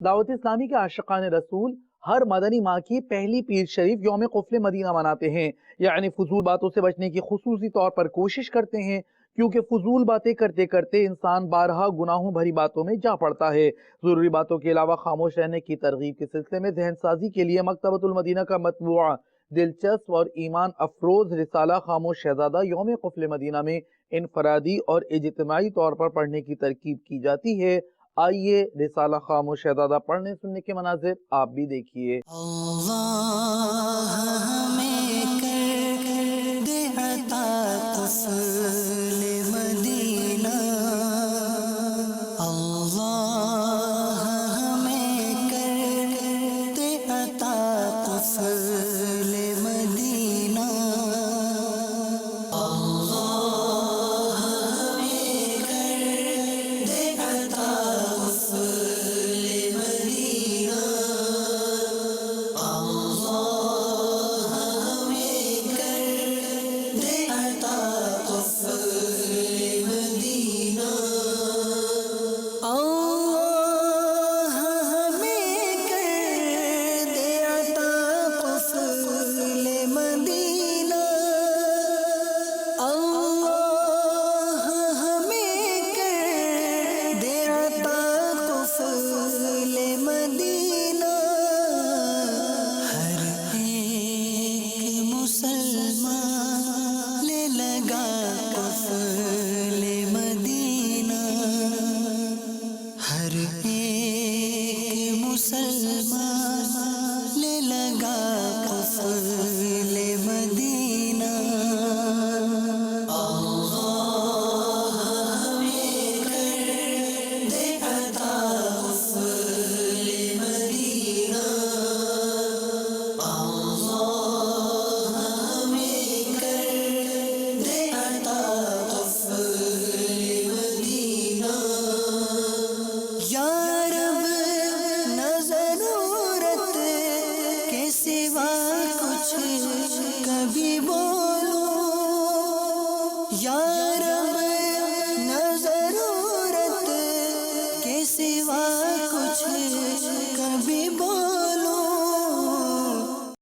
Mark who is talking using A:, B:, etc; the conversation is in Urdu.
A: دعوت اسلامی کے عاشقان رسول ہر مدنی ماہ کی پہلی پیر شریف یوم قفل مدینہ مناتے ہیں، یعنی فضول باتوں سے بچنے کی خصوصی طور پر کوشش کرتے ہیں، کیونکہ فضول باتیں کرتے کرتے انسان بارہا گناہوں بھری باتوں میں جا پڑتا ہے۔ ضروری باتوں کے علاوہ خاموش رہنے کی ترغیب کے سلسلے میں ذہن سازی کے لیے مکتبۃ المدینہ کا مطبوعہ دلچسپ اور ایمان افروز رسالہ خاموش شہزادہ یوم قفل مدینہ میں انفرادی اور اجتماعی طور پر پڑھنے کی ترکیب کی جاتی ہے۔ آئیے رسالہ خاموش شہزادہ پڑھنے سننے کے مناظر آپ بھی دیکھیے۔
B: اللہ ہمیں کر دے عطا قفل مدینہ، اللہ ہمیں کر دے عطا قفل مدینہ، اللہ ہمیں کر دے عطا قفل مدینہ، اللہ ہمیں کر دے عطا قفل مدینہ، اللہ ہمیں کر دے عطا قفل مدینہ، اللہ ہمیں کر دے عطا قفل مدینہ، ہر ایک مسلمان لے لگا قفل مدینہ، ہر ایک مسلمان لے لگا قفل